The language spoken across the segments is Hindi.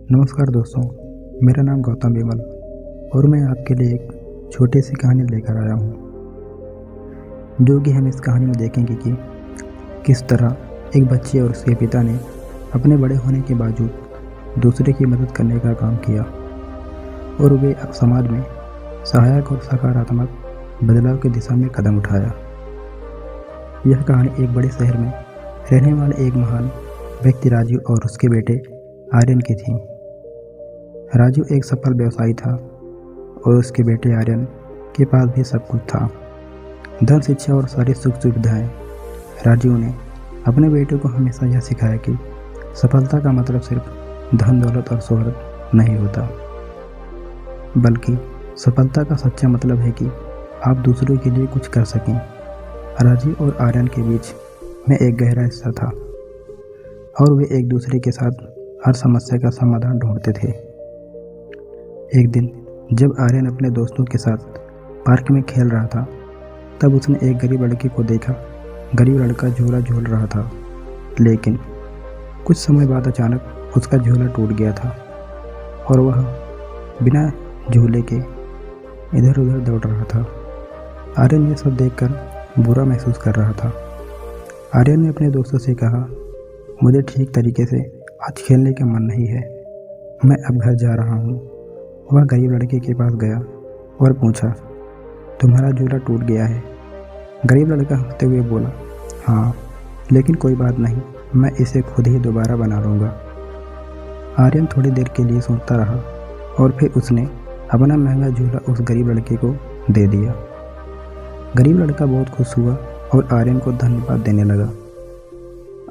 नमस्कार दोस्तों, मेरा नाम गौतम विमल और मैं आपके लिए एक छोटी सी कहानी लेकर आया हूँ, जो कि हम इस कहानी में देखेंगे कि किस तरह एक बच्चे और उसके पिता ने अपने बड़े होने के बावजूद दूसरे की मदद करने का काम किया और वे अब समाज में सहायक और सकारात्मक बदलाव की दिशा में कदम उठाया। यह कहानी एक बड़े शहर में रहने वाले एक महान व्यक्ति राजू और उसके बेटे आर्यन की थी। राजू एक सफल व्यवसायी था और उसके बेटे आर्यन के पास भी सब कुछ था, धन, शिक्षा और सारी सुख सुविधाएं। राजू ने अपने बेटे को हमेशा यह सिखाया कि सफलता का मतलब सिर्फ धन, दौलत और शोहरत नहीं होता, बल्कि सफलता का सच्चा मतलब है कि आप दूसरों के लिए कुछ कर सकें। राजू और आर्यन के बीच में एक गहरा रिश्ता था और वे एक दूसरे के साथ हर समस्या का समाधान ढूंढते थे। एक दिन जब आर्यन अपने दोस्तों के साथ पार्क में खेल रहा था, तब उसने एक गरीब लड़के को देखा। गरीब लड़का झूला झूल रहा था, लेकिन कुछ समय बाद अचानक उसका झूला टूट गया था और वह बिना झूले के इधर उधर दौड़ रहा था। आर्यन ये सब देखकर बुरा महसूस कर रहा था। आर्यन ने अपने दोस्तों से कहा, मुझे ठीक तरीके से आज खेलने का मन नहीं है, मैं अब घर जा रहा हूँ। वह गरीब लड़के के पास गया और पूछा, तुम्हारा झूला टूट गया है? गरीब लड़का हंसते हुए बोला, हाँ, लेकिन कोई बात नहीं, मैं इसे खुद ही दोबारा बना लूँगा। आर्यन थोड़ी देर के लिए सोचता रहा और फिर उसने अपना महंगा झूला उस गरीब लड़के को दे दिया। गरीब लड़का बहुत खुश हुआ और आर्यन को धन्यवाद देने लगा।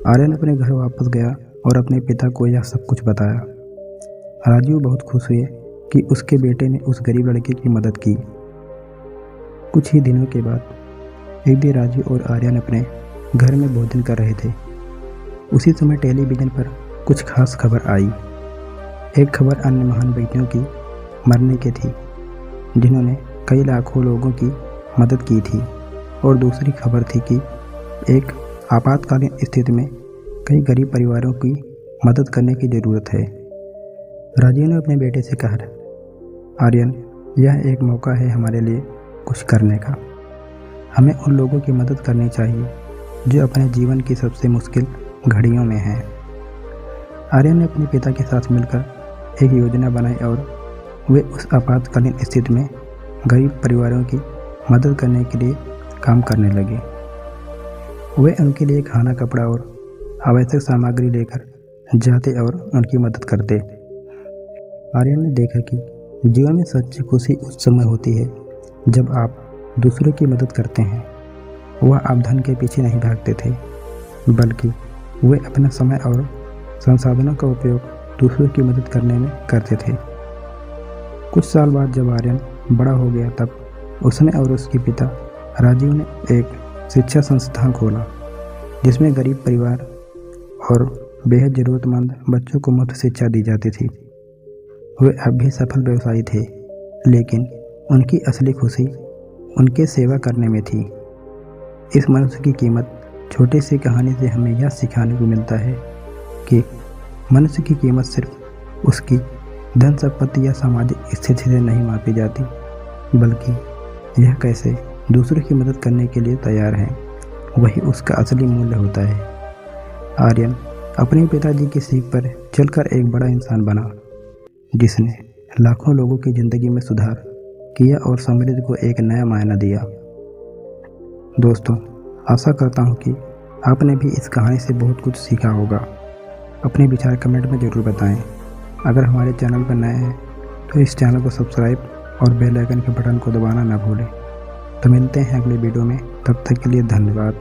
आर्यन अपने घर वापस गया और अपने पिता को यह सब कुछ बताया। राजू बहुत खुश हुए कि उसके बेटे ने उस गरीब लड़के की मदद की। कुछ ही दिनों के बाद एक दिन राजू और आर्यन अपने घर में भोजन कर रहे थे। उसी समय टेलीविज़न पर कुछ खास खबर आई। एक खबर अन्य महान व्यक्तियों की मरने की थी, जिन्होंने कई लाखों लोगों की मदद की थी, और दूसरी खबर थी कि एक आपातकालीन स्थिति में कई गरीब परिवारों की मदद करने की ज़रूरत है। राजू ने अपने बेटे से कहा, आर्यन, यह एक मौका है हमारे लिए कुछ करने का। हमें उन लोगों की मदद करनी चाहिए जो अपने जीवन की सबसे मुश्किल घड़ियों में हैं। आर्यन ने अपने पिता के साथ मिलकर एक योजना बनाई और वे उस आपातकालीन स्थिति में गरीब परिवारों की मदद करने के लिए काम करने लगे। वे उनके लिए खाना, कपड़ा और आवश्यक सामग्री लेकर जाते और उनकी मदद करते। आर्यन ने देखा कि जीवन में सच्ची खुशी उस समय होती है जब आप दूसरों की मदद करते हैं। वह आप धन के पीछे नहीं भागते थे, बल्कि वे अपना समय और संसाधनों का उपयोग दूसरों की मदद करने में करते थे। कुछ साल बाद जब आर्यन बड़ा हो गया, तब उसने और उसके पिता राजीव ने एक शिक्षा संस्थान खोला, जिसमें गरीब परिवार और बेहद ज़रूरतमंद बच्चों को मुफ्त शिक्षा दी जाती थी। वे अब भी सफल व्यवसायी थे, लेकिन उनकी असली खुशी उनके सेवा करने में थी। इस मनुष्य की कीमत छोटी सी कहानी से हमें यह सिखाने को मिलता है कि मनुष्य की कीमत सिर्फ उसकी धन संपत्ति या सामाजिक स्थिति से नहीं मापी जाती, बल्कि यह कैसे दूसरों की मदद करने के लिए तैयार है, वही उसका असली मूल्य होता है। आर्यन अपने पिताजी की सीख पर चलकर एक बड़ा इंसान बना, जिसने लाखों लोगों की ज़िंदगी में सुधार किया और समृद्धि को एक नया मायना दिया। दोस्तों, आशा करता हूँ कि आपने भी इस कहानी से बहुत कुछ सीखा होगा। अपने विचार कमेंट में ज़रूर बताएं। अगर हमारे चैनल पर नए हैं तो इस चैनल को सब्सक्राइब और बेल आइकन के बटन को दबाना ना भूलें। तो मिलते हैं अगले वीडियो में, तब तक के लिए धन्यवाद।